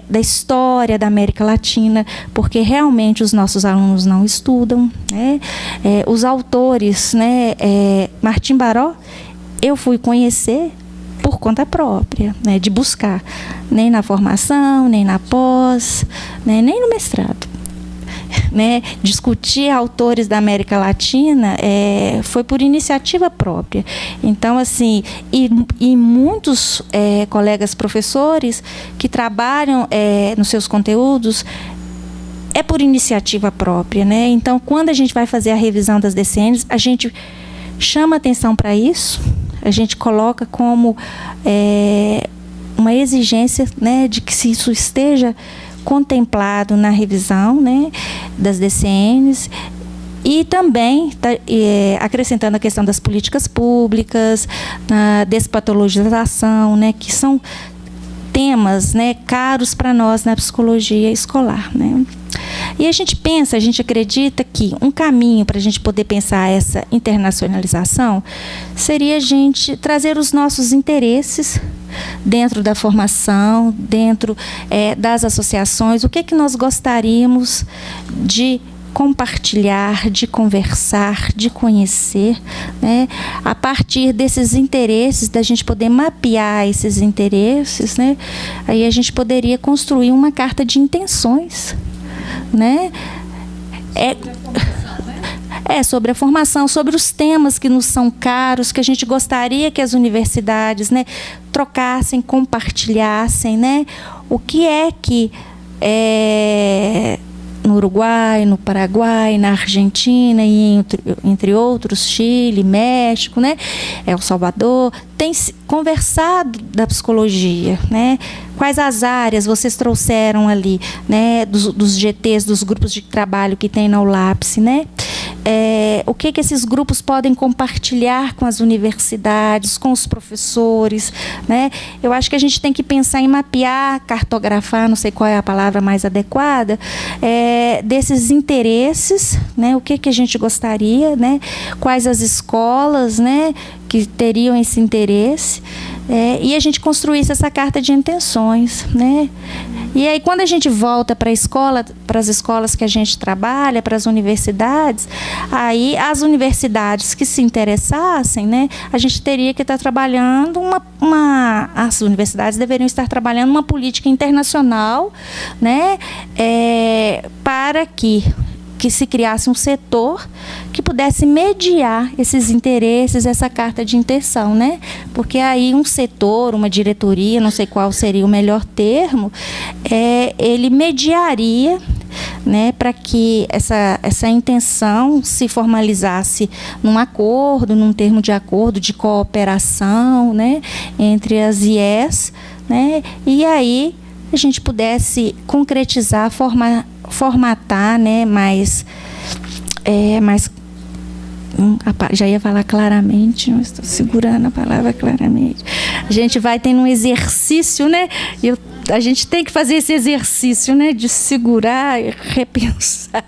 da história da América Latina, porque realmente os nossos alunos não estudam, né? Os autores, né? Martim Baró, eu fui conhecer por conta própria, né? De buscar, nem na formação, nem na pós, né? Nem no mestrado. Né, discutir autores da América Latina foi por iniciativa própria. Então, assim, e muitos colegas professores que trabalham nos seus conteúdos por iniciativa própria, né? Então, quando a gente vai fazer a revisão das DCNs, a gente chama atenção para isso, a gente coloca como uma exigência, né, de que se isso esteja contemplado na revisão, né, das DCNs, e também acrescentando a questão das políticas públicas, na despatologização, né, que são temas, né, caros para nós na psicologia escolar, né. E a gente acredita que um caminho para a gente poder pensar essa internacionalização seria a gente trazer os nossos interesses dentro da formação, dentro das associações, o que nós gostaríamos de compartilhar, de conversar, de conhecer, né? A partir desses interesses, da gente poder mapear esses interesses, né? Aí a gente poderia construir uma carta de intenções, né? Sobre a formação, sobre os temas que nos são caros, que a gente gostaria que as universidades, né, trocassem, compartilhassem, né? O que é que no Uruguai, no Paraguai, na Argentina e entre outros, Chile, México, né, El Salvador, tem conversado da psicologia, né? Quais as áreas vocês trouxeram ali, né, dos GTs, dos grupos de trabalho que tem na ULAPS, né? O que esses grupos podem compartilhar com as universidades, com os professores, né? Eu acho que a gente tem que pensar em mapear, cartografar, não sei qual é a palavra mais adequada, desses interesses, né? O que a gente gostaria, né? Quais as escolas, né, que teriam esse interesse, e a gente construísse essa carta de intenções, né? E aí, quando a gente volta para a escola, para as escolas que a gente trabalha, para as universidades, aí as universidades que se interessassem, né, a gente teria que estar trabalhando as universidades deveriam estar trabalhando uma política internacional, né, para que se criasse um setor que pudesse mediar esses interesses, essa carta de intenção, né? Porque aí um setor, uma diretoria, não sei qual seria o melhor termo, ele mediaria, né, para que essa intenção se formalizasse num acordo, num termo de acordo de cooperação, né, entre as IES, né, e aí a gente pudesse concretizar, formatar, né, já ia falar claramente, não estou segurando a palavra claramente. A gente vai tendo um exercício, né? A gente tem que fazer esse exercício, né, de segurar e repensar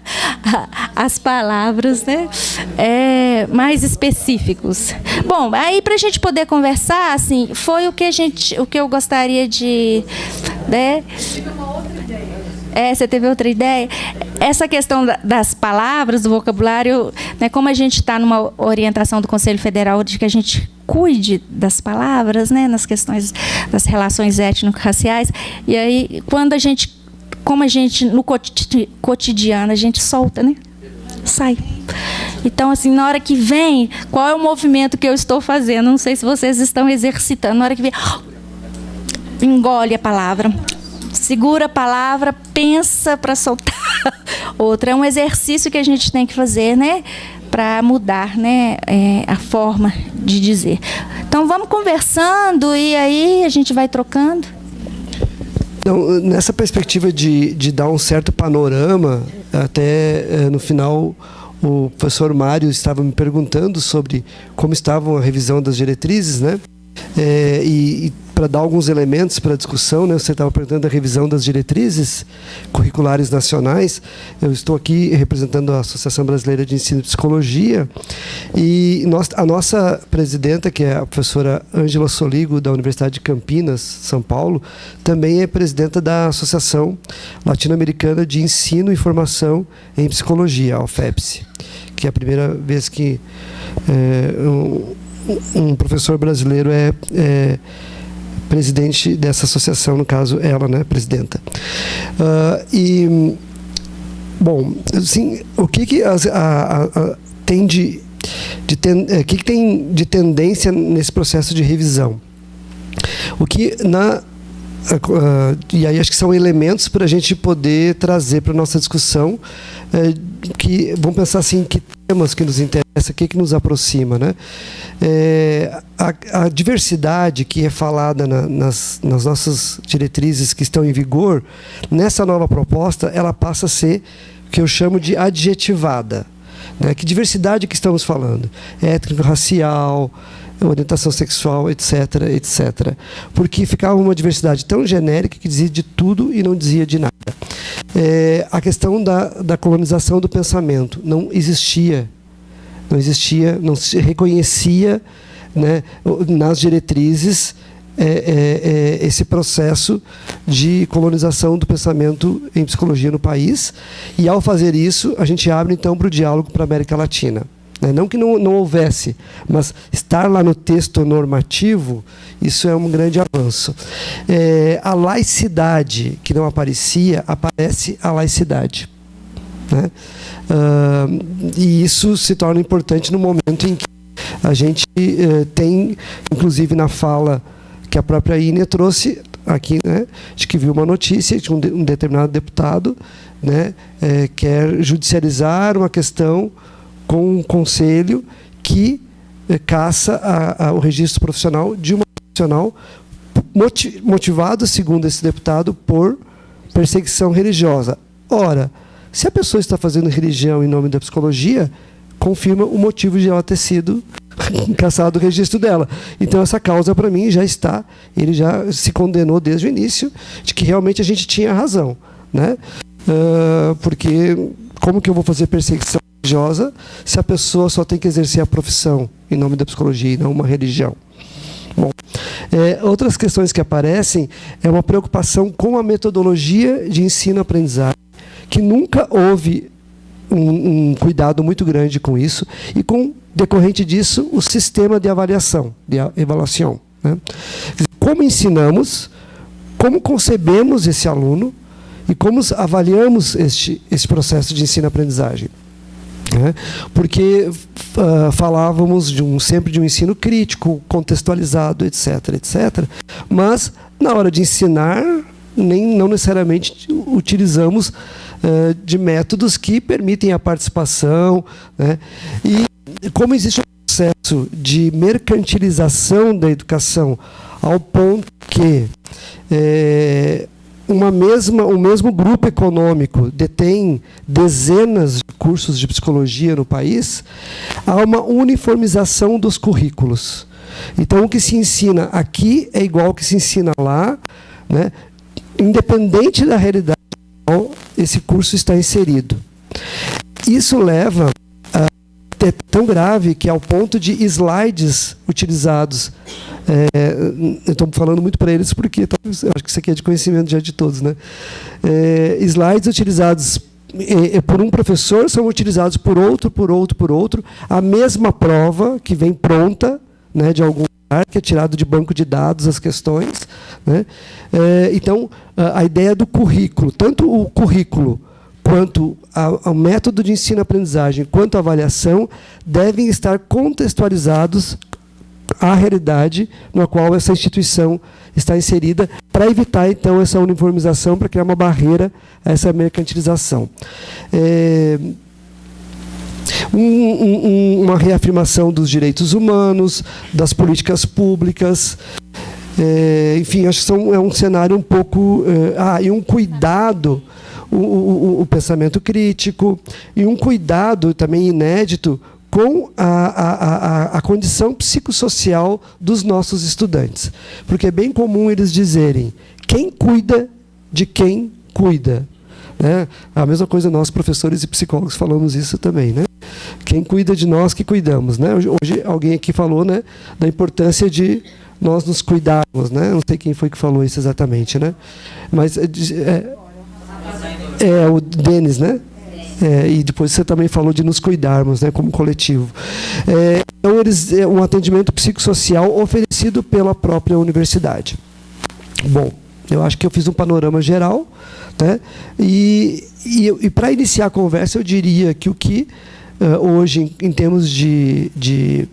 as palavras, né, mais específicos. Bom, aí para a gente poder conversar, assim, foi o que eu gostaria de, né? Você teve outra ideia? Essa questão das palavras, do vocabulário, né, como a gente está numa orientação do Conselho Federal de que a gente cuide das palavras, né, nas questões das relações étnico-raciais, e aí, como a gente, no cotidiano, a gente solta, né? Sai. Então, assim, na hora que vem, qual é o movimento que eu estou fazendo? Não sei se vocês estão exercitando. Na hora que vem, engole a palavra. Segura a palavra, pensa para soltar outra. É um exercício que a gente tem que fazer, né, para mudar, né, a forma de dizer. Então, vamos conversando e aí a gente vai trocando. Então, nessa perspectiva de dar um certo panorama, até no final o professor Mário estava me perguntando sobre como estava a revisão das diretrizes, né? E para dar alguns elementos para a discussão, né? Você estava perguntando a revisão das diretrizes curriculares nacionais. Eu estou aqui representando a Associação Brasileira de Ensino e Psicologia, e a nossa presidenta, que é a professora Ângela Soligo, da Universidade de Campinas, São Paulo, também é presidenta da Associação Latino-Americana de Ensino e Formação em Psicologia, a UFEPSI, que é a primeira vez que um professor brasileiro é presidente dessa associação, no caso ela, né, presidenta. Bom, assim, o que tem de tendência nesse processo de revisão? E aí acho que são elementos para a gente poder trazer para a nossa discussão, que vamos pensar assim, que temas que nos interessam, o que nos aproxima, né? A diversidade que é falada nas nossas diretrizes que estão em vigor, nessa nova proposta, ela passa a ser o que eu chamo de adjetivada, né? Que diversidade que estamos falando? Étnico-racial, orientação sexual, etc., etc. Porque ficava uma diversidade tão genérica que dizia de tudo e não dizia de nada. A questão da colonização do pensamento não existia, não se reconhecia, né, nas diretrizes esse processo de colonização do pensamento em psicologia no país, e ao fazer isso a gente abre então para o diálogo para a América Latina. Não que não houvesse, mas estar lá no texto normativo, isso é um grande avanço. A laicidade, que não aparecia, aparece a laicidade, né? E isso se torna importante no momento em que a gente tem, inclusive na fala que a própria Ínia trouxe aqui, né, de que viu uma notícia de um determinado deputado, né, quer judicializar uma questão com um conselho que caça o registro profissional de uma profissional motivado, segundo esse deputado, por perseguição religiosa. Ora, se a pessoa está fazendo religião em nome da psicologia, confirma o motivo de ela ter sido caçado o registro dela. Então, essa causa, para mim, já está... Ele já se condenou desde o início de que realmente a gente tinha razão, né? Porque como que eu vou fazer perseguição religiosa se a pessoa só tem que exercer a profissão em nome da psicologia e não uma religião? Bom, outras questões que aparecem é uma preocupação com a metodologia de ensino-aprendizagem, que nunca houve um cuidado muito grande com isso, e com, decorrente disso, o sistema de avaliação, né? Como ensinamos, como concebemos esse aluno e como avaliamos esse processo de ensino-aprendizagem. Porque falávamos sempre de um ensino crítico, contextualizado, etc., etc., mas na hora de ensinar, não necessariamente utilizamos de métodos que permitem a participação, né? E como existe um processo de mercantilização da educação ao ponto que o mesmo grupo econômico detém dezenas de cursos de psicologia no país, há uma uniformização dos currículos. Então, o que se ensina aqui é igual ao que se ensina lá, né? Independente da realidade na qual esse curso está inserido. Isso leva a ter tão grave que, ao ponto de slides utilizados, eu estou falando muito para eles porque eu acho que isso aqui é de conhecimento já de todos, né? Slides utilizados por um professor são utilizados por outro, a mesma prova que vem pronta, né, de algum lugar, que é tirado de banco de dados as questões, né? Então, a ideia do currículo, tanto o currículo quanto o método de ensino-aprendizagem, quanto a avaliação, devem estar contextualizados à realidade na qual essa instituição está inserida, para evitar, então, essa uniformização, para criar uma barreira a essa mercantilização. Uma reafirmação dos direitos humanos, das políticas públicas, enfim, acho que é um cenário um pouco... e um cuidado, o pensamento crítico, e um cuidado também inédito com a condição psicossocial dos nossos estudantes. Porque é bem comum eles dizerem: quem cuida de quem cuida. Né? A mesma coisa nós, professores e psicólogos, falamos isso também. Né? Quem cuida de nós que cuidamos. Né? Hoje alguém aqui falou, né, da importância de nós nos cuidarmos. Né? Não sei quem foi que falou isso exatamente. Né? Mas o Denis, né? E depois você também falou de nos cuidarmos, né, como coletivo. Então, um atendimento psicossocial oferecido pela própria universidade. Bom, eu acho que eu fiz um panorama geral, né? E para iniciar a conversa, eu diria que o que hoje, em termos de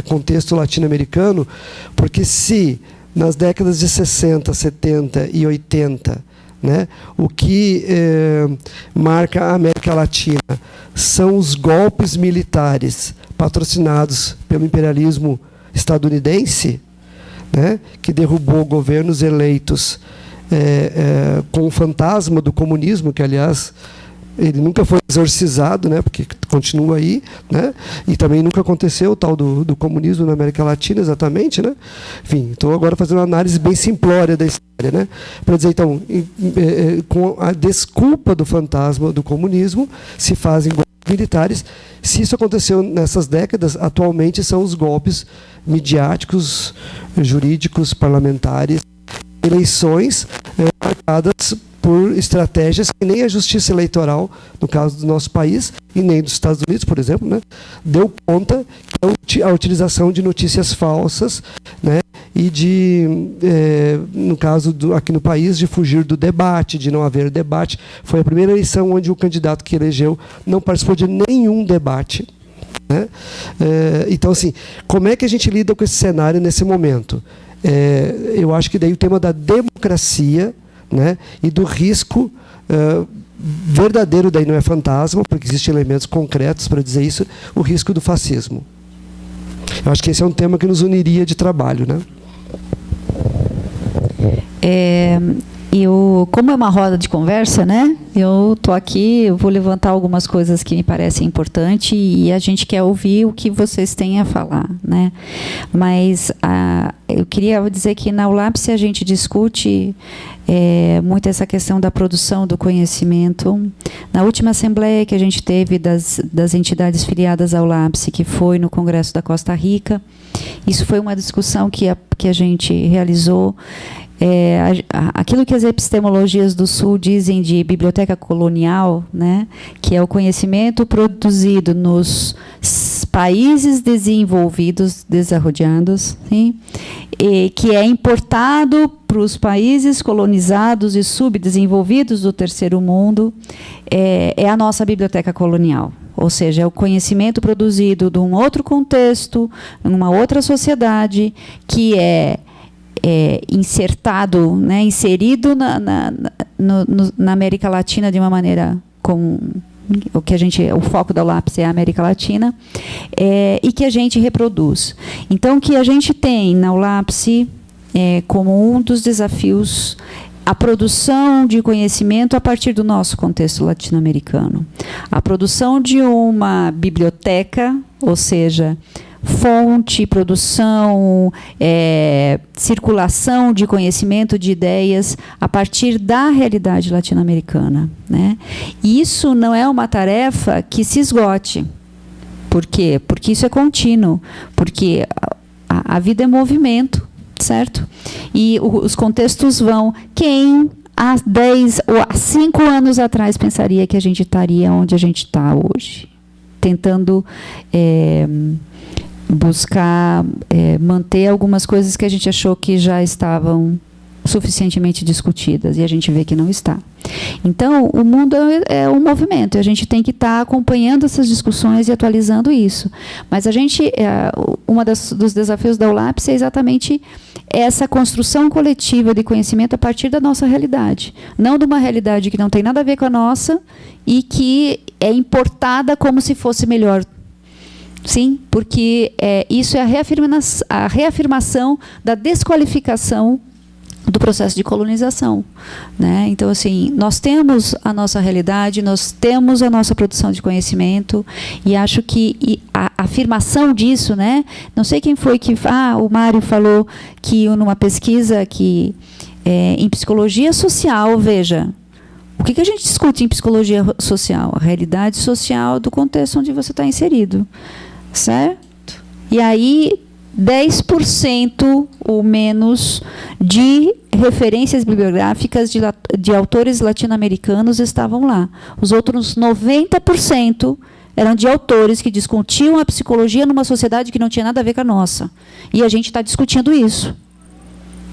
contexto latino-americano, porque se nas décadas de 60, 70 e 80, né, o que marca a América Latina são os golpes militares patrocinados pelo imperialismo estadunidense, né, que derrubou governos eleitos com o fantasma do comunismo, que, aliás, ele nunca foi exorcizado, né, porque continua aí, né, e também nunca aconteceu o tal do comunismo na América Latina, exatamente. Né? Enfim, estou agora fazendo uma análise bem simplória da história, né, para dizer, então, com a desculpa do fantasma do comunismo, se fazem golpes militares. Se isso aconteceu nessas décadas, atualmente são os golpes midiáticos, jurídicos, parlamentares, eleições marcadas por estratégias que nem a justiça eleitoral, no caso do nosso país, e nem dos Estados Unidos, por exemplo, né, deu conta que a utilização de notícias falsas, né, e de, no caso aqui no país, de fugir do debate, de não haver debate. Foi a primeira eleição onde o candidato que elegeu não participou de nenhum debate. Né? Então, assim, como é que a gente lida com esse cenário nesse momento? Eu acho que daí o tema da democracia, né, e do risco verdadeiro, daí não é fantasma, porque existem elementos concretos para dizer isso, o risco do fascismo. Eu acho que esse é um tema que nos uniria de trabalho. Né? Como é uma roda de conversa, né? Eu estou aqui, eu vou levantar algumas coisas que me parecem importantes e a gente quer ouvir o que vocês têm a falar, né? Mas eu queria dizer que na ULAPSE a gente discute muito essa questão da produção do conhecimento. Na última assembleia que a gente teve das entidades filiadas ao ULAPSE, que foi no Congresso da Costa Rica, isso foi uma discussão que a gente realizou. Aquilo que as epistemologias do Sul dizem de biblioteca colonial, né, que é o conhecimento produzido nos países desenvolvidos, desarrollados, sim, e que é importado para os países colonizados e subdesenvolvidos do terceiro mundo, é a nossa biblioteca colonial. Ou seja, é o conhecimento produzido de um outro contexto, numa outra sociedade, que insertado, né, inserido na América Latina de uma maneira com o foco da ULAPSE é a América Latina, e que a gente reproduz. Então, o que a gente tem na ULAPSE como um dos desafios a produção de conhecimento a partir do nosso contexto latino-americano. A produção de uma biblioteca, ou seja, fonte, produção, circulação de conhecimento, de ideias, a partir da realidade latino-americana. Né? E isso não é uma tarefa que se esgote. Por quê? Porque isso é contínuo. Porque a vida é movimento, certo? E os contextos vão. Quem há 10 ou há 5 anos atrás pensaria que a gente estaria onde a gente está hoje? Tentando buscar manter algumas coisas que a gente achou que já estavam suficientemente discutidas, e a gente vê que não está. Então, o mundo é um movimento, e a gente tem que estar acompanhando essas discussões e atualizando isso. Mas a gente, dos desafios da ULAPSE é exatamente essa construção coletiva de conhecimento a partir da nossa realidade. Não de uma realidade que não tem nada a ver com a nossa e que é importada como se fosse melhor. Sim, porque isso é a reafirmação da desqualificação do processo de colonização, né? Então, assim, nós temos a nossa realidade, nós temos a nossa produção de conhecimento, e acho que a afirmação disso, né? Não sei quem foi que... o Mário falou que numa pesquisa que em psicologia social, veja, o que a gente discute em psicologia social? A realidade social do contexto onde você está inserido, certo? E aí 10% ou menos de referências bibliográficas de autores latino-americanos estavam lá. Os outros 90% eram de autores que discutiam a psicologia numa sociedade que não tinha nada a ver com a nossa. E a gente está discutindo isso.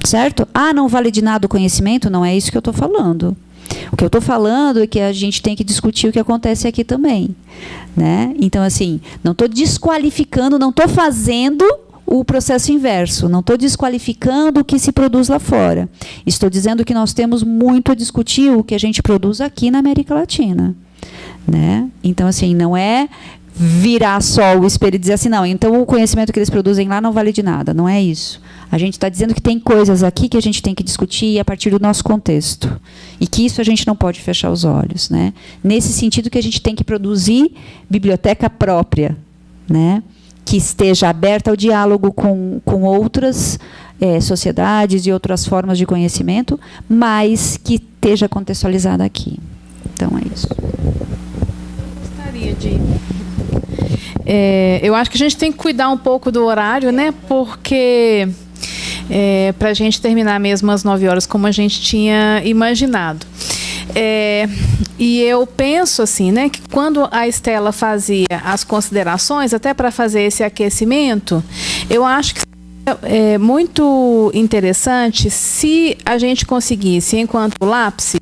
Certo? Não vale de nada o conhecimento? Não é isso que eu estou falando. O que eu estou falando é que a gente tem que discutir o que acontece aqui também, né? Então, assim, não estou desqualificando, não estou fazendo o processo inverso, não estou desqualificando o que se produz lá fora. Estou dizendo que nós temos muito a discutir o que a gente produz aqui na América Latina, né? Então, assim, não é virar só o espelho e dizer assim, não, então o conhecimento que eles produzem lá não vale de nada. Não é isso. A gente está dizendo que tem coisas aqui que a gente tem que discutir a partir do nosso contexto. E que isso a gente não pode fechar os olhos, né? Nesse sentido que a gente tem que produzir biblioteca própria, né? Que esteja aberta ao diálogo com outras sociedades e outras formas de conhecimento, mas que esteja contextualizada aqui. Então, é isso. Gostaria de... eu acho que a gente tem que cuidar um pouco do horário, né? Porque para a gente terminar mesmo às 9 horas, como a gente tinha imaginado. E eu penso assim, né, que quando a Estela fazia as considerações, até para fazer esse aquecimento, eu acho que é muito interessante se a gente conseguisse, enquanto LAPSE,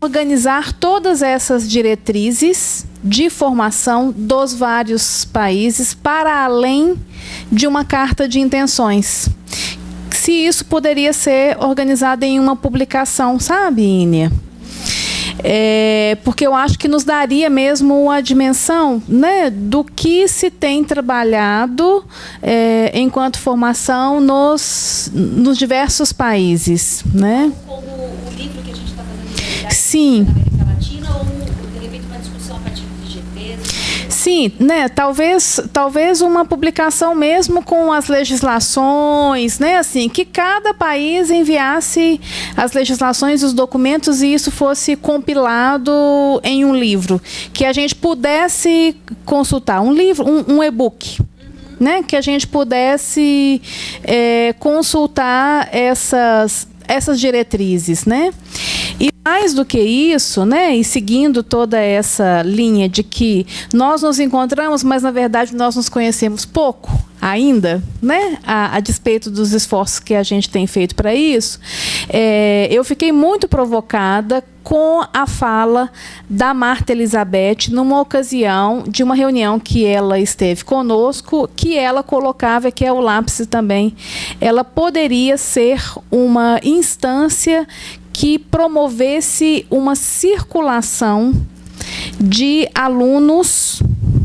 organizar todas essas diretrizes de formação dos vários países para além de uma carta de intenções. Se isso poderia ser organizado em uma publicação, sabe, Ínia? Porque eu acho que nos daria mesmo a dimensão, né, do que se tem trabalhado enquanto formação nos diversos países, né? Como o livro que a gente está fazendo Sim. na América Latina, ou de repente uma discussão a partir de GPs? Sim, né? Talvez uma publicação mesmo com as legislações, né? Assim, que cada país enviasse as legislações, os documentos, e isso fosse compilado em um livro, que a gente pudesse consultar, um livro, um e-book, né? Que a gente pudesse consultar essas diretrizes, né? E mais do que isso, né, e seguindo toda essa linha de que nós nos encontramos, mas na verdade nós nos conhecemos pouco ainda, né, a despeito dos esforços que a gente tem feito para isso, eu fiquei muito provocada com a fala da Marta Elizabeth numa ocasião de uma reunião que ela esteve conosco, que ela colocava, que é o LAPSE também, ela poderia ser uma instância que promovesse uma circulação de alunos,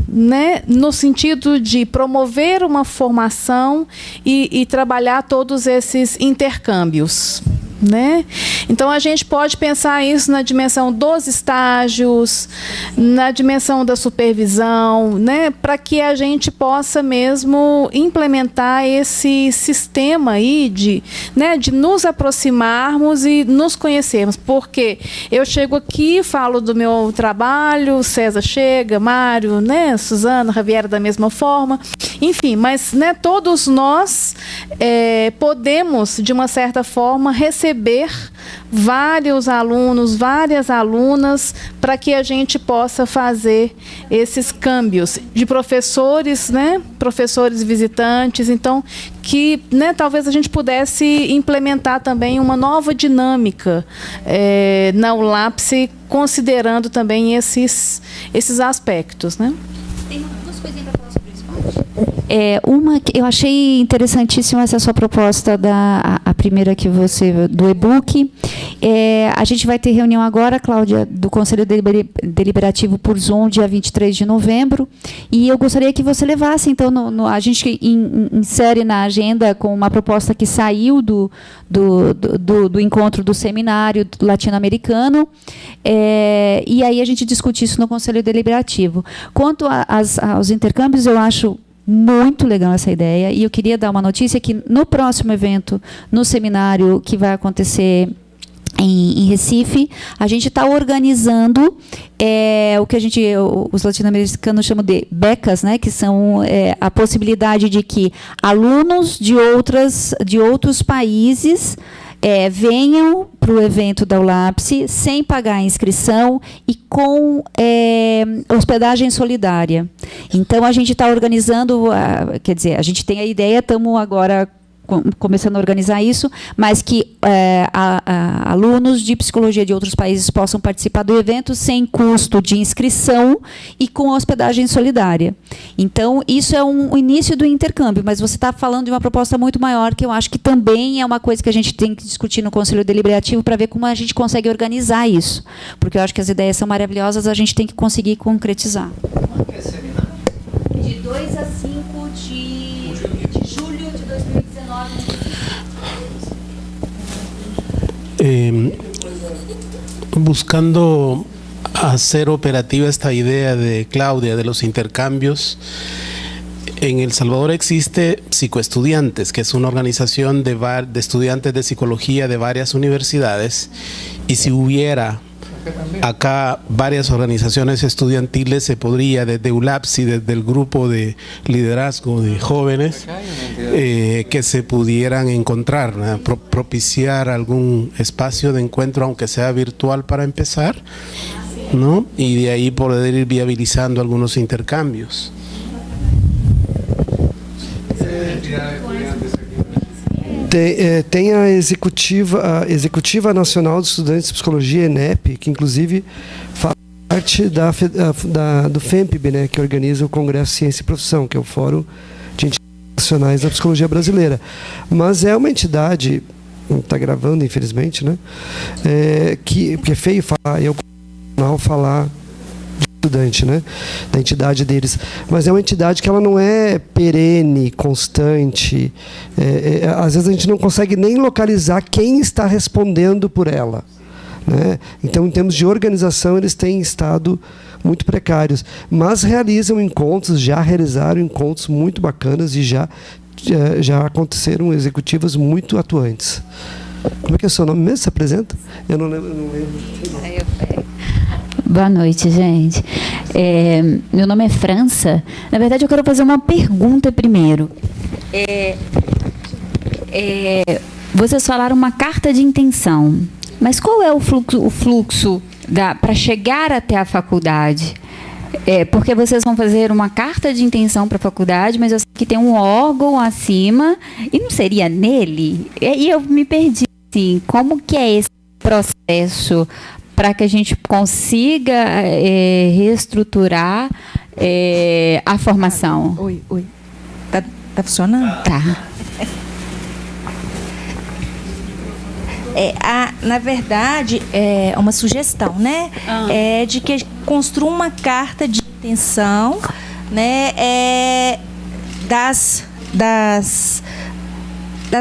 né, no sentido de promover uma formação e trabalhar todos esses intercâmbios, né? Então, a gente pode pensar isso na dimensão dos estágios, na dimensão da supervisão, né, para que a gente possa mesmo implementar esse sistema aí de nos aproximarmos e nos conhecermos. Porque eu chego aqui, falo do meu trabalho, César chega, Mário, né, Suzana, Javiera da mesma forma, enfim, mas, né, todos nós podemos, de uma certa forma, receber vários alunos, várias alunas, para que a gente possa fazer esses câmbios de professores, né, professores visitantes, então, que, né, talvez a gente pudesse implementar também uma nova dinâmica na ULAPSE, considerando também esses aspectos, né? Tem duas coisinhas para falar sobre isso, pode? Eu achei interessantíssima essa sua proposta, a primeira que você do e-book. A gente vai ter reunião agora, Cláudia, do Conselho Deliberativo por Zoom, dia 23 de novembro. E eu gostaria que você levasse, então, a gente insere na agenda com uma proposta que saiu do encontro do seminário latino-americano, e aí a gente discute isso no Conselho Deliberativo. Quanto aos intercâmbios, eu acho muito legal essa ideia, e eu queria dar uma notícia que no próximo evento, no seminário que vai acontecer em Recife, a gente está organizando o que os latino-americanos chamam de becas, né, que são a possibilidade de que alunos de outros países venham para o evento da ULAPSE sem pagar a inscrição e com hospedagem solidária. Então, a gente está organizando, quer dizer, a gente tem a ideia, estamos agora começando a organizar isso, mas que alunos de psicologia de outros países possam participar do evento sem custo de inscrição e com hospedagem solidária. Então, isso é o início do intercâmbio, mas você está falando de uma proposta muito maior, que eu acho que também é uma coisa que a gente tem que discutir no Conselho Deliberativo para ver como a gente consegue organizar isso. Porque eu acho que as ideias são maravilhosas, a gente tem que conseguir concretizar. De 2 a 5 de julho de 2019. Buscando hacer operativa esta idea de Claudia de los intercambios, en El Salvador existe Psicoestudiantes, que es una organización de estudiantes de psicología de varias universidades, y si hubiera acá varias organizaciones estudiantiles, se podría desde ULAPSI, desde el grupo de liderazgo de jóvenes, que se pudieran encontrar, ¿no? Propiciar algún espacio de encuentro, aunque sea virtual para empezar, ¿no? Y de ahí poder ir viabilizando algunos intercambios. Tem a Executiva Nacional de Estudantes de Psicologia, ENEP, que inclusive faz parte do FEMPB, né, que organiza o Congresso Ciência e Profissão, que é o Fórum de Entidades Nacionais da Psicologia Brasileira. Mas é uma entidade, não está gravando, infelizmente, né, porque é feio falar estudante, né, da entidade deles, mas é uma entidade que ela não é perene, constante, às vezes a gente não consegue nem localizar quem está respondendo por ela, né? Então, em termos de organização, eles têm estado muito precários, mas realizam encontros, já realizaram encontros muito bacanas e já aconteceram executivas muito atuantes. Como é que é o seu nome mesmo? Se apresenta? Eu não lembro. Boa noite, gente. Meu nome é França. Na verdade, eu quero fazer uma pergunta primeiro. Vocês falaram uma carta de intenção, mas qual é o fluxo para chegar até a faculdade? Porque vocês vão fazer uma carta de intenção para a faculdade, mas eu sei que tem um órgão acima, e não seria nele? E eu me perdi, assim, como que é esse processo para que a gente consiga reestruturar a formação? Oi. Tá funcionando? Tá. Na verdade, é uma sugestão, né? De que construa uma carta de intenção, né? Das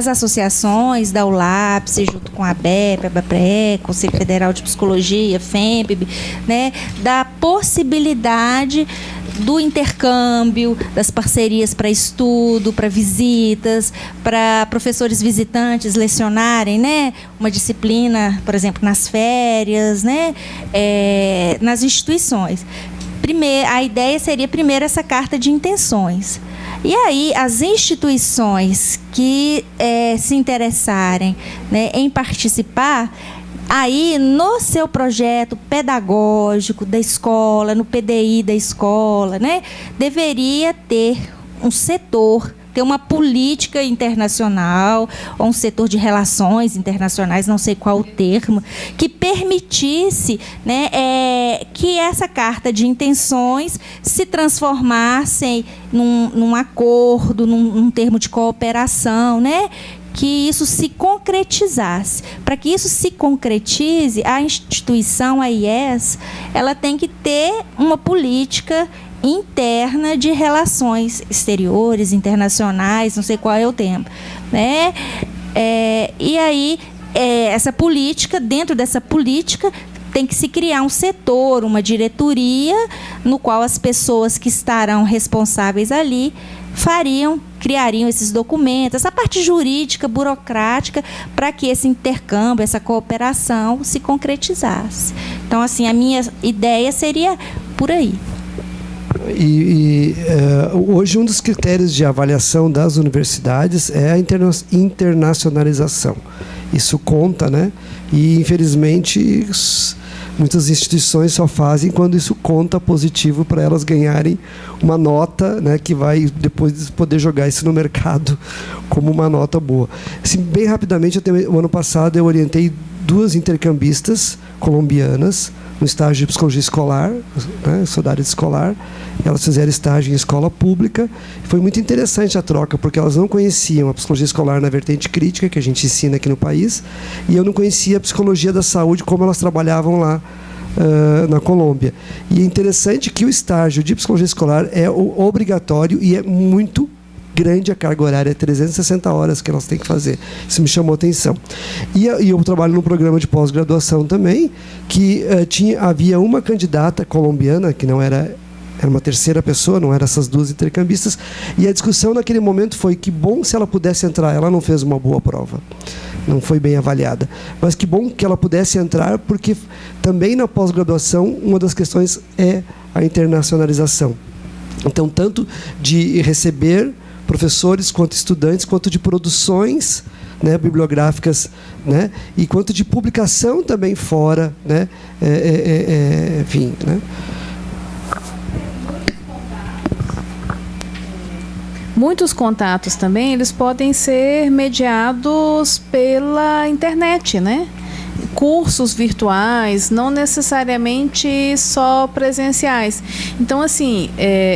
associações, da ULAPSE, junto com a ABEP, a BAPRE, Conselho Federal de Psicologia, FEMPB, né, da possibilidade do intercâmbio, das parcerias para estudo, para visitas, para professores visitantes lecionarem, né, uma disciplina, por exemplo, nas férias, né, nas instituições. A ideia seria, primeiro, essa carta de intenções. E aí, as instituições que se interessarem, né, em participar, aí no seu projeto pedagógico da escola, no PDI da escola, né, deveria ter um setor, ter uma política internacional, ou um setor de relações internacionais, não sei qual o termo, que permitisse, né, que essa carta de intenções se transformasse num acordo, num termo de cooperação, né, que isso se concretizasse. Para que isso se concretize, a instituição, a IES, ela tem que ter uma política interna de relações exteriores, internacionais, não sei qual é o termo, né? E aí, essa política, dentro dessa política, tem que se criar um setor, uma diretoria, no qual as pessoas que estarão responsáveis ali criariam esses documentos, essa parte jurídica, burocrática, para que esse intercâmbio, essa cooperação se concretizasse. Então, assim, a minha ideia seria por aí. Hoje, um dos critérios de avaliação das universidades é a internacionalização. Isso conta, né? E, infelizmente, muitas instituições só fazem quando isso conta positivo para elas ganharem uma nota, né, que vai depois poder jogar isso no mercado como uma nota boa. Assim, bem rapidamente, o ano passado eu orientei 2 intercambistas colombianas no estágio de psicologia escolar, né, eu sou da área de escolar, elas fizeram estágio em escola pública. Foi muito interessante a troca, porque elas não conheciam a psicologia escolar na vertente crítica, que a gente ensina aqui no país, e eu não conhecia a psicologia da saúde, como elas trabalhavam lá na Colômbia. E é interessante que o estágio de psicologia escolar é obrigatório e é muito grande a carga horária, é 360 horas que elas têm que fazer. Isso me chamou a atenção. E eu trabalho num programa de pós-graduação também, que havia uma candidata colombiana, que não era uma terceira pessoa, não eram essas 2 intercambistas, e a discussão naquele momento foi que bom se ela pudesse entrar. Ela não fez uma boa prova, não foi bem avaliada, mas que bom que ela pudesse entrar, porque também na pós-graduação uma das questões é a internacionalização. Então, tanto de receber professores, quanto estudantes, quanto de produções, né, bibliográficas, né, e quanto de publicação também fora, né, enfim, né. Muitos contatos também, eles podem ser mediados pela internet, né? Cursos virtuais, não necessariamente só presenciais. Então, assim,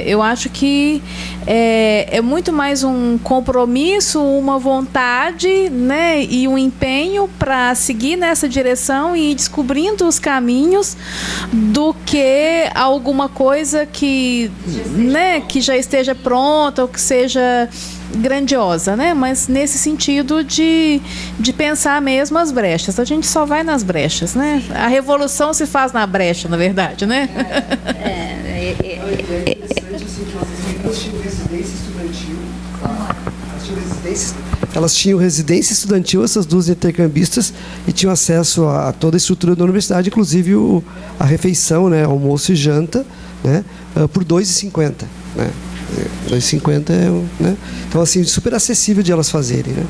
eu acho que é muito mais um compromisso, uma vontade, né, e um empenho para seguir nessa direção e ir descobrindo os caminhos, do que alguma coisa que, né, que já esteja pronta ou que seja grandiosa, né? Mas nesse sentido de pensar mesmo as brechas. A gente só vai nas brechas, né? A revolução se faz na brecha, na verdade, né? Elas tinham residência estudantil, essas 2 intercambistas, e tinham acesso a toda a estrutura da universidade, inclusive a refeição, né, almoço e janta, né, por R$ 2,50, né? 2,50 né? Então, assim, super acessível de elas fazerem, né?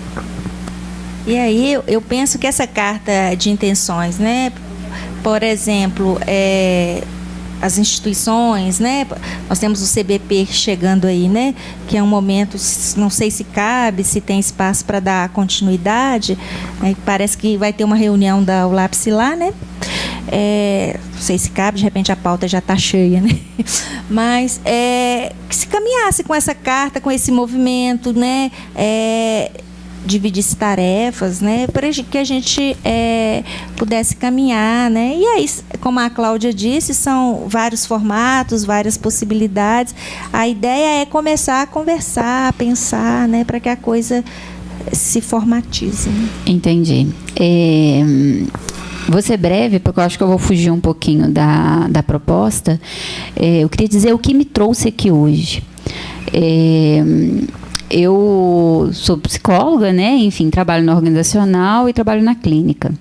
E aí eu penso que essa carta de intenções, né, por exemplo, as instituições, né, nós temos o CBP chegando aí, né, que é um momento, não sei se cabe, se tem espaço para dar continuidade, né, parece que vai ter uma reunião da ULAPS lá, né? Não sei se cabe, de repente a pauta já está cheia, né? Mas que se caminhasse com essa carta, com esse movimento, né? Dividisse tarefas, né? Para que a gente pudesse caminhar, né? E aí, como a Cláudia disse, são vários formatos, várias possibilidades. A ideia é começar a conversar, a pensar, né? Para que a coisa se formatize. Né? Entendi. Vou ser breve, porque eu acho que eu vou fugir um pouquinho da proposta. Eu queria dizer o que me trouxe aqui hoje. Eu sou psicóloga, né? Enfim, trabalho no organizacional e trabalho na clínica.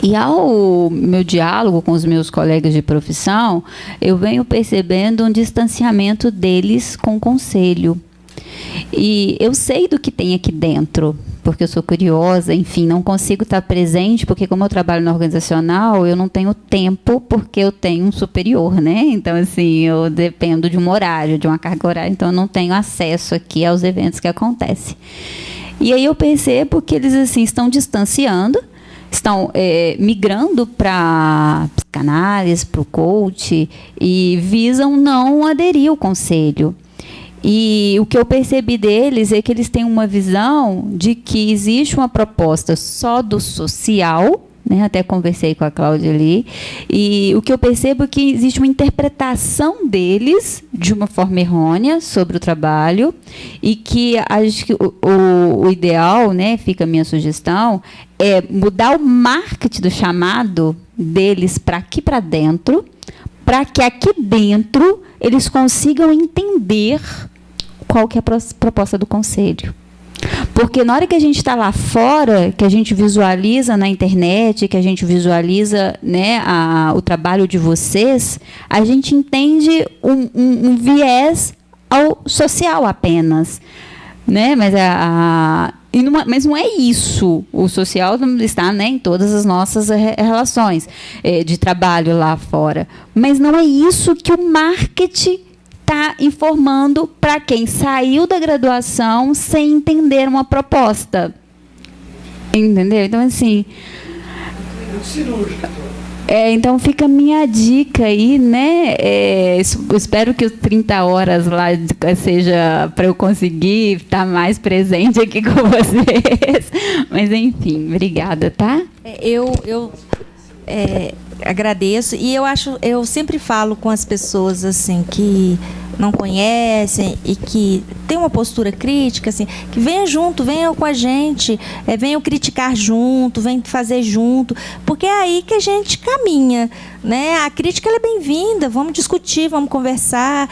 E ao meu diálogo com os meus colegas de profissão, eu venho percebendo um distanciamento deles com o conselho. E eu sei do que tem aqui dentro, porque eu sou curiosa, enfim, não consigo estar presente, porque como eu trabalho no organizacional, eu não tenho tempo, porque eu tenho um superior, né? Então, assim, eu dependo de um horário, de uma carga horária, então eu não tenho acesso aqui aos eventos que acontecem. E aí eu percebo que eles, assim, estão distanciando, estão migrando para psicanálise, para o coach, e visam não aderir ao conselho. E o que eu percebi deles é que eles têm uma visão de que existe uma proposta só do social, né? Até conversei com a Cláudia ali, e o que eu percebo é que existe uma interpretação deles de uma forma errônea sobre o trabalho, e que acho que o ideal, né, fica a minha sugestão, é mudar o marketing do chamado deles para aqui para dentro, para que aqui dentro eles consigam entender qual que é a proposta do conselho. Porque na hora que a gente está lá fora, que a gente visualiza na internet, que a gente visualiza, né, o trabalho de vocês, a gente entende um viés social apenas. Né? Mas não é isso. O social não está, né, em todas as nossas relações de trabalho lá fora. Mas não é isso que o marketing está informando para quem saiu da graduação sem entender uma proposta. Entendeu? Então, assim... então fica a minha dica aí, né? Espero que os 30 horas lá seja para eu conseguir estar mais presente aqui com vocês. Mas, enfim, obrigada, tá? Eu agradeço, e eu sempre falo com as pessoas assim que não conhecem e que tem uma postura crítica, assim, que venham junto, venham com a gente, venham criticar junto, venham fazer junto, porque é aí que a gente caminha, né? A crítica ela é bem-vinda, vamos discutir, vamos conversar.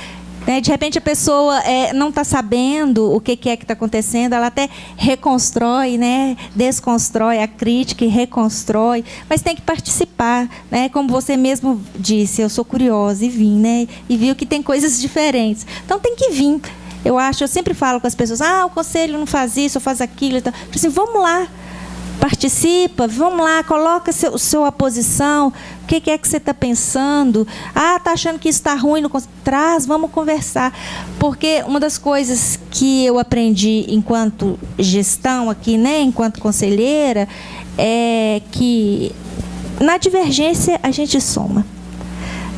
De repente a pessoa não está sabendo o que é que está acontecendo, ela até reconstrói, né? Desconstrói a crítica e reconstrói, mas tem que participar, né? Como você mesmo disse, eu sou curiosa e vim, né? E viu que tem coisas diferentes. Então tem que vir. Eu sempre falo com as pessoas, o conselho não faz isso, ou faz aquilo. Então, assim, vamos lá, participa, vamos lá, coloca sua posição, o que é que você está pensando? Está achando que isso está ruim? Traz, vamos conversar. Porque uma das coisas que eu aprendi enquanto gestão aqui, né, enquanto conselheira, é que na divergência a gente soma.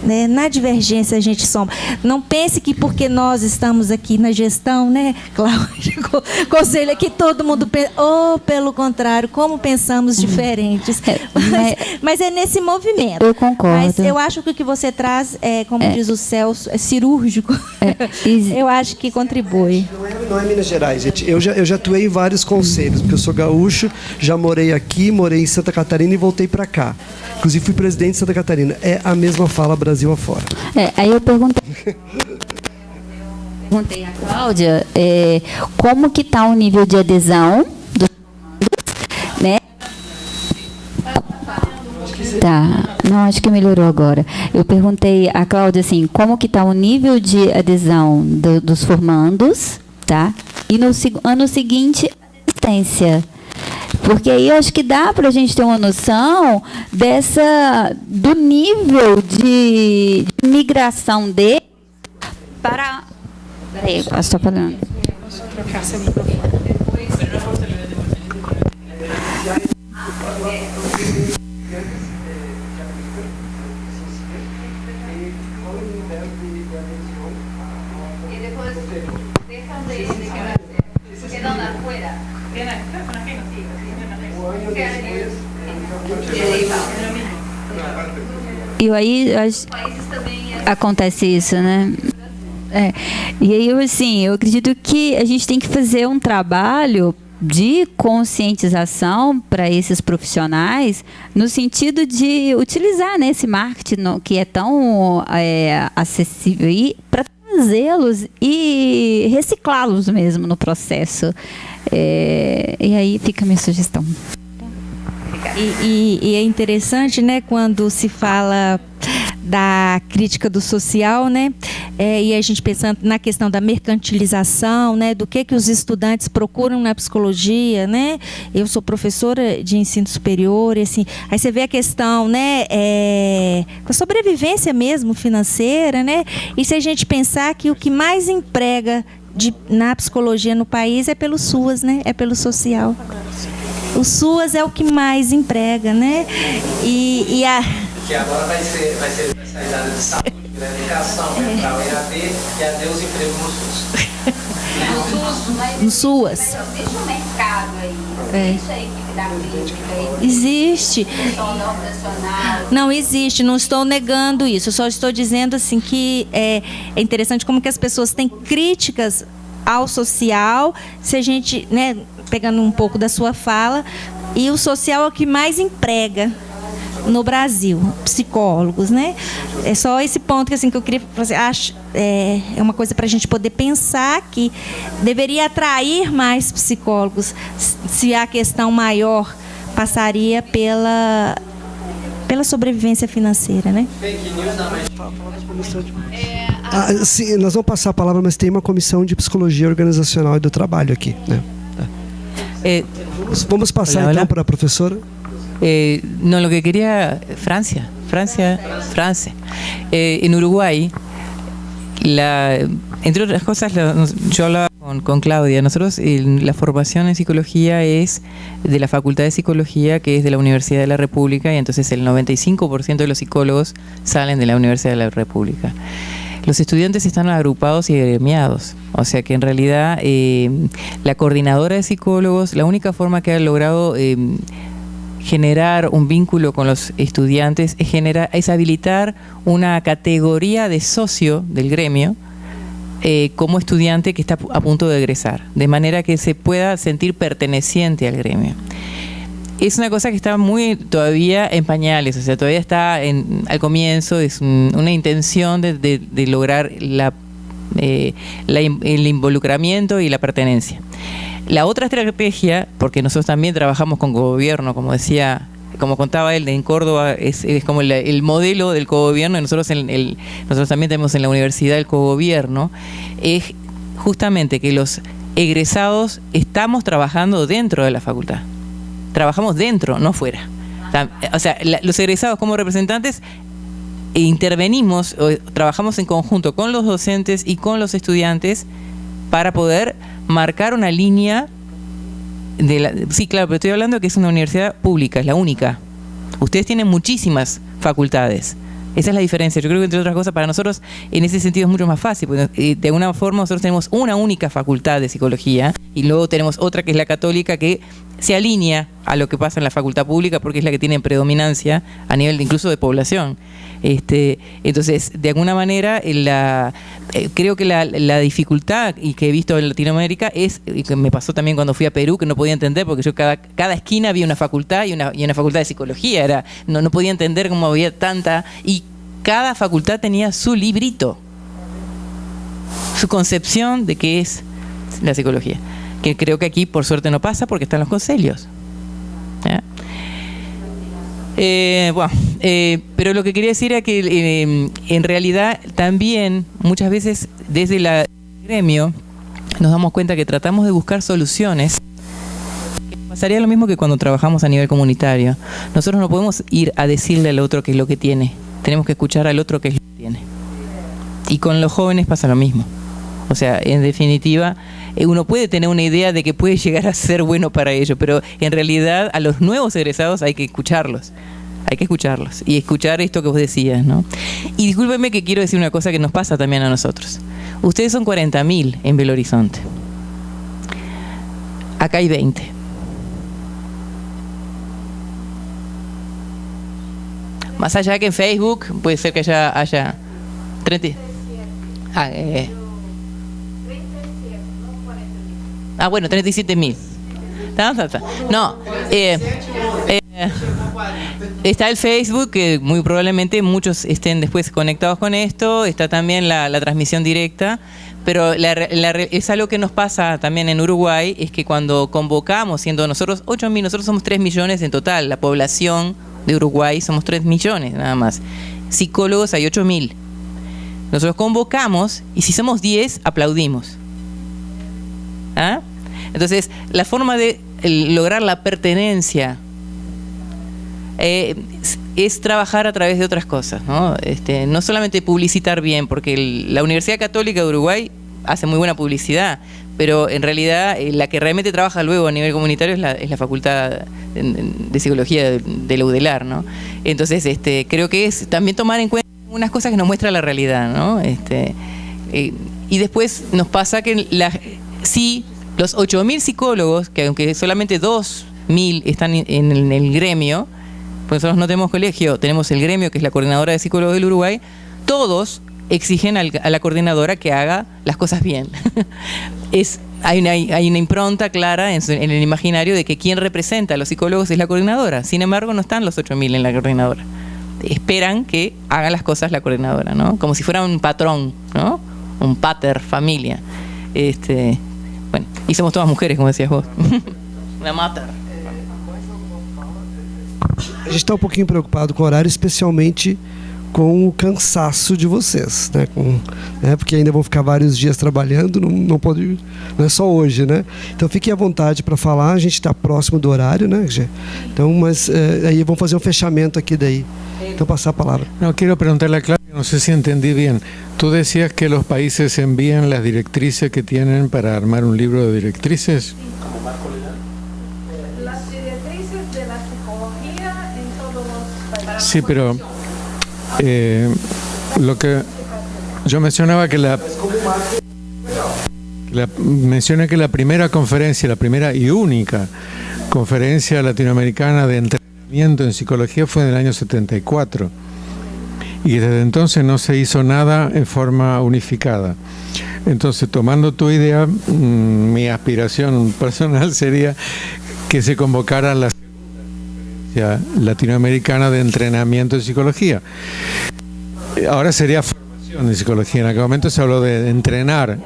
Né? Na divergência a gente soma. Não pense que porque nós estamos aqui na gestão, né, Cláudia, conselho que todo mundo pensa, ou pelo contrário, como pensamos diferentes. Mas é nesse movimento. Eu concordo. Mas eu acho que o que você traz, como diz o Celso, é cirúrgico. Eu acho que contribui. Não é Minas Gerais, gente. Eu já atuei em vários conselhos, porque eu sou gaúcho, já morei aqui, morei em Santa Catarina e voltei para cá. Inclusive fui presidente de Santa Catarina. É a mesma fala Brasil afora. Aí eu perguntei à Cláudia como que está o nível de adesão dos, né? Tá, não, acho que melhorou agora. Eu perguntei à Cláudia assim, como que está o nível de adesão dos formandos, tá? E no ano seguinte, a assistência. Porque aí eu acho que dá para a gente ter uma noção do nível de migração dele para... Peraí, eu estou falando. Posso trocar seu microfone? E aí acontece isso, né? E aí, assim, eu acredito que a gente tem que fazer um trabalho de conscientização para esses profissionais, no sentido de utilizar, né, esse marketing que é tão acessível para trazê-los e reciclá-los mesmo no processo. E aí fica a minha sugestão. E é interessante, né, quando se fala da crítica do social, né, e a gente pensando na questão da mercantilização, né, do que os estudantes procuram na psicologia, né. Eu sou professora de ensino superior, e assim, aí você vê a questão, né, com a sobrevivência mesmo financeira, né, e se a gente pensar que o que mais emprega na psicologia no país é pelo SUAS, né, é pelo social. O SUAS é o que mais emprega, né? Que agora vai ser especializado de saúde. da educação, para o EAD e a Deus emprego no SUS. No SUAS. Existe um mercado aí. Existe a equipe da clínica. Existe. Não profissional. Não existe, não estou negando isso. Eu só estou dizendo assim que é interessante como que as pessoas têm críticas ao social, se a gente, né, pegando um pouco da sua fala, e o social é o que mais emprega no Brasil, psicólogos, né? É só esse ponto que, assim, que eu queria fazer. Acho é uma coisa para a gente poder pensar que deveria atrair mais psicólogos, se a questão maior passaria pela sobrevivência financeira, né? Sim, nós vamos passar a palavra, mas tem uma comissão de psicologia organizacional e do trabalho aqui, né? Vamos passar hola, então para a professora. No, lo que quería, Francia. En Uruguay, entre otras cosas, yo hablaba con Claudia, nosotros la formación en psicología es de la Facultad de Psicología, que es de la Universidad de la República, y entonces el 95% de los psicólogos salen de la Universidad de la República. Los estudiantes están agrupados y agremiados, o sea que en realidad la coordinadora de psicólogos, la única forma que ha logrado generar un vínculo con los estudiantes es habilitar una categoría de socio del gremio como estudiante que está a punto de egresar, de manera que se pueda sentir perteneciente al gremio. Es una cosa que está muy todavía en pañales, o sea, todavía está al comienzo, es una intención de lograr el involucramiento y la pertenencia. La otra estrategia, porque nosotros también trabajamos con cogobierno, como decía, como contaba él, en Córdoba es como el modelo del cogobierno, y nosotros también tenemos en la universidad el cogobierno, es justamente que los egresados estamos trabajando dentro de la facultad. Trabajamos dentro, no fuera. O sea, los egresados como representantes intervenimos, trabajamos en conjunto con los docentes y con los estudiantes para poder marcar una línea sí, claro, pero estoy hablando de que es una universidad pública, es la única. Ustedes tienen muchísimas facultades. Esa es la diferencia. Yo creo que, entre otras cosas, para nosotros en ese sentido es mucho más fácil, porque de alguna forma nosotros tenemos una única facultad de psicología y luego tenemos otra que es la católica, que se alinea a lo que pasa en la facultad pública porque es la que tiene predominancia a nivel incluso de población. Entonces, de alguna manera, creo que la dificultad y que he visto en Latinoamérica es, y que me pasó también cuando fui a Perú, que no podía entender, porque yo cada esquina había una facultad y una facultad de psicología, no podía entender cómo había tanta, y cada facultad tenía su librito, su concepción de qué es la psicología, que creo que aquí por suerte no pasa porque están los consejos. Pero lo que quería decir era que en realidad también muchas veces desde el gremio nos damos cuenta que tratamos de buscar soluciones. Pasaría lo mismo que cuando trabajamos a nivel comunitario. Nosotros no podemos ir a decirle al otro qué es lo que tiene. Tenemos que escuchar al otro qué es lo que tiene. Y con los jóvenes pasa lo mismo. O sea, en definitiva, uno puede tener una idea de que puede llegar a ser bueno para ellos, pero en realidad a los nuevos egresados hay que escucharlos. Hay que escucharlos y escuchar esto que vos decías, ¿no? Y discúlpenme que quiero decir una cosa que nos pasa también a nosotros. Ustedes son 40.000 en Belo Horizonte. Acá hay 20. Más allá que en Facebook, puede ser que haya 30. Bueno, 37.000. No, está el Facebook, que muy probablemente muchos estén después conectados con esto. Está también la transmisión directa. Pero es algo que nos pasa también en Uruguay, es que cuando convocamos, siendo nosotros 8.000, nosotros somos 3 millones en total. La población de Uruguay somos 3 millones nada más. Psicólogos hay 8.000. Nosotros convocamos y si somos 10, aplaudimos. ¿Ah? Entonces, la forma de lograr la pertenencia es trabajar a través de otras cosas, ¿no? No solamente publicitar bien, porque la Universidad Católica de Uruguay hace muy buena publicidad, pero en realidad la que realmente trabaja luego a nivel comunitario es la Facultad de Psicología de la UDELAR, ¿no? Entonces, creo que es también tomar en cuenta unas cosas que nos muestra la realidad, ¿no? Y después nos pasa que sí, los 8.000 psicólogos, que aunque solamente 2.000 están en el gremio, pues nosotros no tenemos colegio, tenemos el gremio, que es la Coordinadora de Psicólogos del Uruguay, todos exigen a la coordinadora que haga las cosas bien. Hay una impronta clara en el imaginario de que quien representa a los psicólogos es la coordinadora. Sin embargo, no están los 8.000 en la coordinadora. Esperan que haga las cosas la coordinadora, ¿no? Como si fuera un patrón, ¿no? Un pater, familia. Bueno, y somos todas mujeres, como decías vos. Una mater. A gente está um pouquinho preocupado com o horário, especialmente com o cansaço de vocês, né? Porque ainda vão ficar vários dias trabalhando, não é só hoje, né? Então fiquem à vontade para falar, a gente está próximo do horário, né? Então, mas aí vamos fazer um fechamento aqui daí. Então passar a palavra. No, quiero preguntarle a Claudia, no sé si entendí bien. Tú decías que los países envían las directrices que tienen para armar un libro de directrices. Las directrices de la psicología en todos los países. Sí, pero lo que yo mencionaba mencioné que la primera conferencia, la primera y única conferencia latinoamericana de entrenamiento en psicología fue en el año 74 y desde entonces no se hizo nada en forma unificada. Entonces, tomando tu idea, mi aspiración personal sería que se convocara la latinoamericana de entrenamiento en psicología. Ahora sería formación en psicología. En aquel momento se habló de entrenar,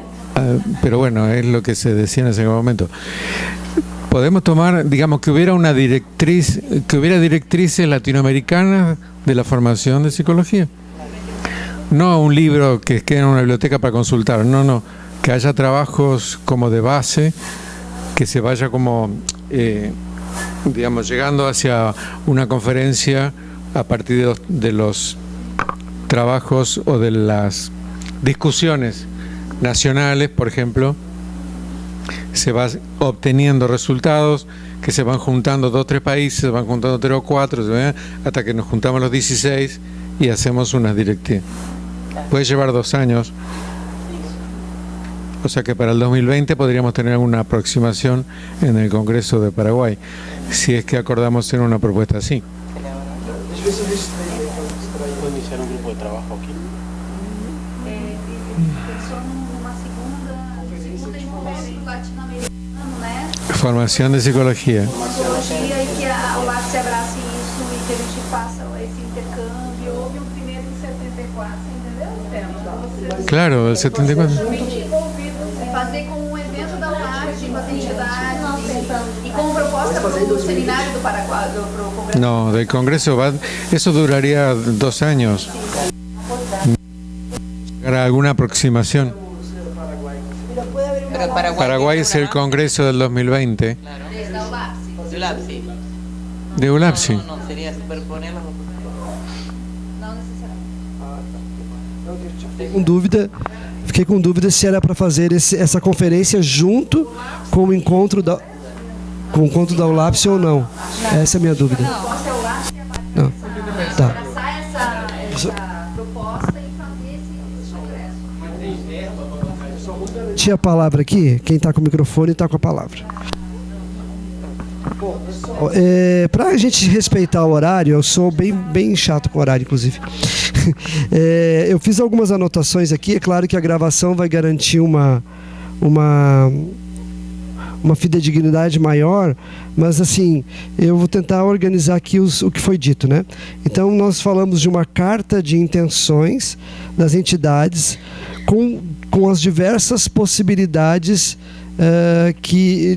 pero bueno, es lo que se decía en ese momento. Podemos tomar, digamos, que hubiera una directriz, que hubiera directrices latinoamericanas de la formación de psicología. No un libro que quede en una biblioteca para consultar, no, que haya trabajos como de base, que se vaya como digamos, llegando hacia una conferencia a partir de los trabajos o de las discusiones nacionales, por ejemplo, se va obteniendo resultados que se van juntando 2 o 3 países, se van juntando 3 o 4, hasta que nos juntamos los 16 y hacemos unas directivas. Puede llevar 2 años. O sea que para el 2020 podríamos tener una aproximación en el Congreso de Paraguay, si es que acordamos en una propuesta así. ¿Puedo iniciar un grupo de trabajo aquí? Formación de psicología. E que a ULAP se abrace isso e que a gente faça esse intercâmbio. Houve um primeiro em 74, entendeu? Claro, el 74. Fazer com um evento da ULAP, com as entidades e como proposta para o seminário do Paraguai, para o Congresso. No, del Congreso eso duraría 2 años. Para alguna aproximación. Pero Paraguay es el Congreso del 2020. Claro. De ULAPSI. De ULAPSI. No, sería superponer las dos. Fiquei com dúvida se era para fazer essa conferência junto com o encontro da ULAPSI ou não. Essa é a minha dúvida. Não. Tá. Tinha a palavra aqui? Quem está com o microfone está com a palavra. Para a gente respeitar o horário, eu sou bem chato com o horário, inclusive. Eu fiz algumas anotações aqui. É claro que a gravação vai garantir uma fidedignidade maior, mas assim, eu vou tentar organizar aqui o que foi dito, né? Então, nós falamos de uma carta de intenções das entidades com as diversas possibilidades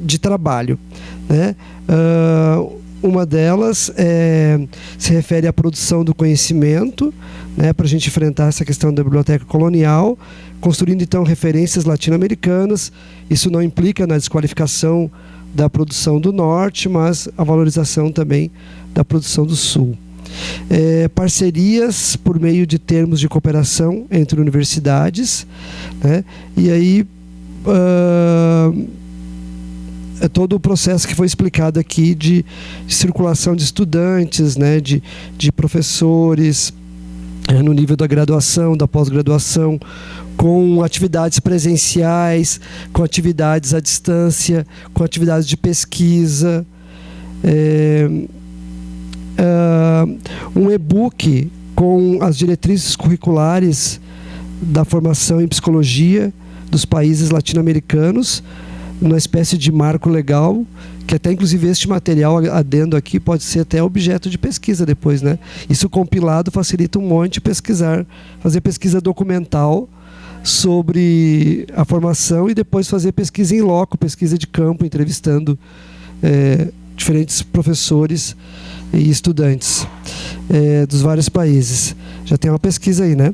de trabalho, né? Uma delas se refere à produção do conhecimento, né, para a gente enfrentar essa questão da biblioteca colonial, construindo então referências latino-americanas. Isso não implica na desqualificação da produção do norte, mas a valorização também da produção do sul. Parcerias por meio de termos de cooperação entre universidades, né, e aí todo o processo que foi explicado aqui de circulação de estudantes, né, de professores, no nível da graduação, da pós-graduação, com atividades presenciais, com atividades à distância, com atividades de pesquisa. Um e-book com as diretrizes curriculares da formação em psicologia dos países latino-americanos, uma espécie de marco legal, que até inclusive este material adendo aqui pode ser até objeto de pesquisa depois, né? Isso compilado facilita um monte pesquisar, fazer pesquisa documental sobre a formação e depois fazer pesquisa em loco, pesquisa de campo, entrevistando diferentes professores e estudantes dos vários países. Já tem uma pesquisa aí, né?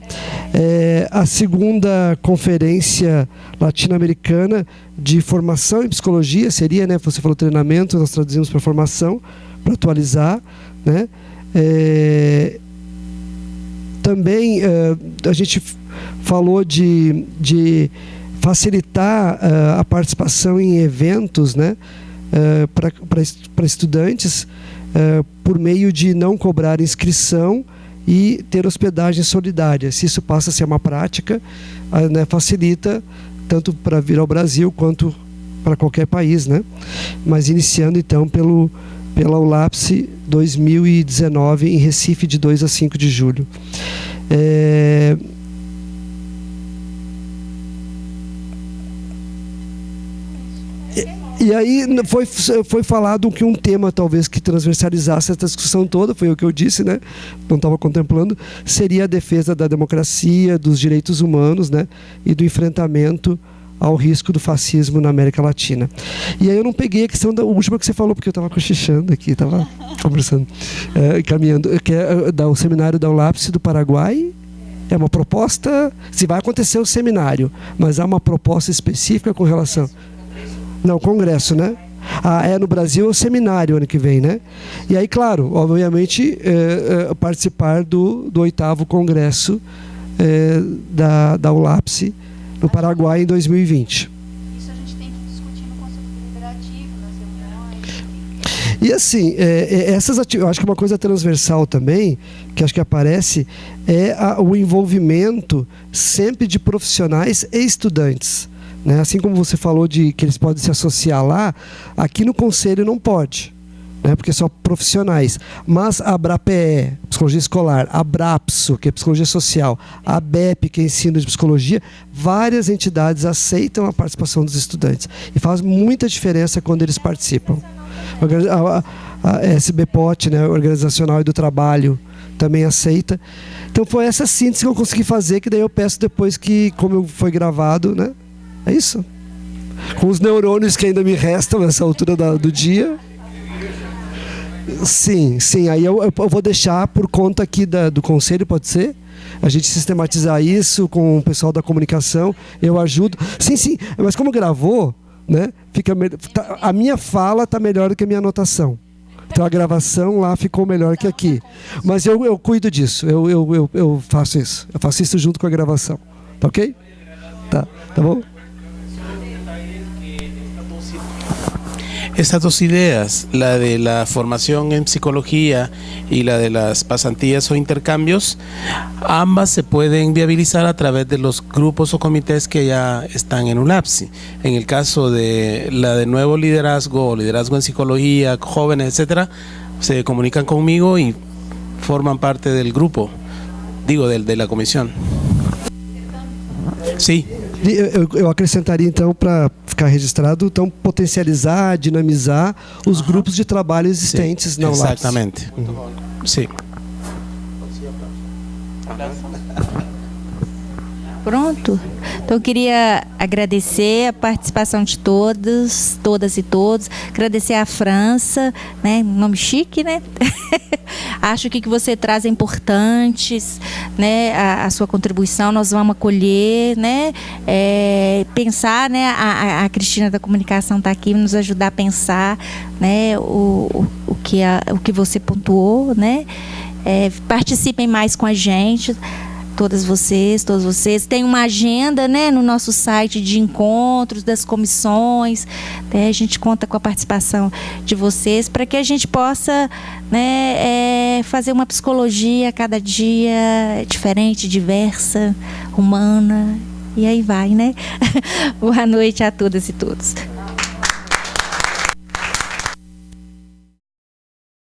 A segunda conferência latino-americana de formação em psicologia seria, né? Você falou treinamento, nós traduzimos para formação, para atualizar, né? Também a gente falou de facilitar a participação em eventos, né? Para estudantes, por meio de não cobrar inscrição e ter hospedagem solidária. Se isso passa a ser uma prática, né, facilita tanto para vir ao Brasil quanto para qualquer país, né? Mas iniciando então pela ULAPSE 2019 em Recife, de 2 a 5 de julho. E aí foi falado que um tema talvez que transversalizasse essa discussão toda, foi o que eu disse, né? Não estava contemplando, seria a defesa da democracia, dos direitos humanos, né? E do enfrentamento ao risco do fascismo na América Latina. E aí eu não peguei a questão da última que você falou, porque eu estava cochichando aqui, estava conversando, caminhando, que é o seminário da ULAPSE do Paraguai. É uma proposta, se vai acontecer o seminário, mas há uma proposta específica com relação... Não, congresso, né? No Brasil é o seminário ano que vem, né? E aí, claro, obviamente, participar do 8º congresso da ULAPSE no Paraguai em 2020. Isso a gente tem que discutir no Conselho Deliberativo, nas reuniões. E assim, eu acho que uma coisa transversal também, que acho que aparece, é o envolvimento sempre de profissionais e estudantes. Né? Assim como você falou de que eles podem se associar lá, aqui no Conselho não pode, né? Porque são profissionais. Mas a ABRAPE, Psicologia Escolar, a ABRAPSO, que é Psicologia Social, a ABEP, que é Ensino de Psicologia, várias entidades aceitam a participação dos estudantes. E faz muita diferença quando eles participam. A SBPOT, né? Organizacional e do Trabalho, também aceita. Então foi essa síntese que eu consegui fazer, que daí eu peço depois que, como foi gravado, né? É isso. Com os neurônios que ainda me restam nessa altura do dia. Sim. Aí eu vou deixar por conta aqui do Conselho, pode ser? A gente sistematizar isso com o pessoal da comunicação. Eu ajudo. Sim. Mas como gravou, né? A minha fala está melhor do que a minha anotação. Então a gravação lá ficou melhor que aqui. Mas eu cuido disso. Eu faço isso. Eu faço isso junto com a gravação. Tá ok? Tá bom? Estas dos ideas, la de la formación en psicología y la de las pasantías o intercambios, ambas se pueden viabilizar a través de los grupos o comités que ya están en ULAPSE. En el caso de la de nuevo liderazgo, liderazgo en psicología, jóvenes, etcétera, se comunican conmigo y forman parte del grupo, de la comisión. Sí. Eu acrescentaria, então, para ficar registrado, então, potencializar, dinamizar os grupos de trabalho existentes na ULAPSE. Exatamente. Sim. Pronto? Então eu queria agradecer a participação de todas e todos, agradecer à França, né? Nome chique, né? Acho que o que você traz é importante, né? A sua contribuição, nós vamos acolher, né? Pensar, né? A Cristina da Comunicação está aqui nos ajudar a pensar, né? O que você pontuou, né? Participem mais com a gente. Todos vocês. Tem uma agenda, né, no nosso site de encontros das comissões. A gente conta com a participação de vocês para que a gente possa, né, é fazer uma psicologia cada dia diferente, diversa, humana, e aí vai, né? Boa noite a todas e todos.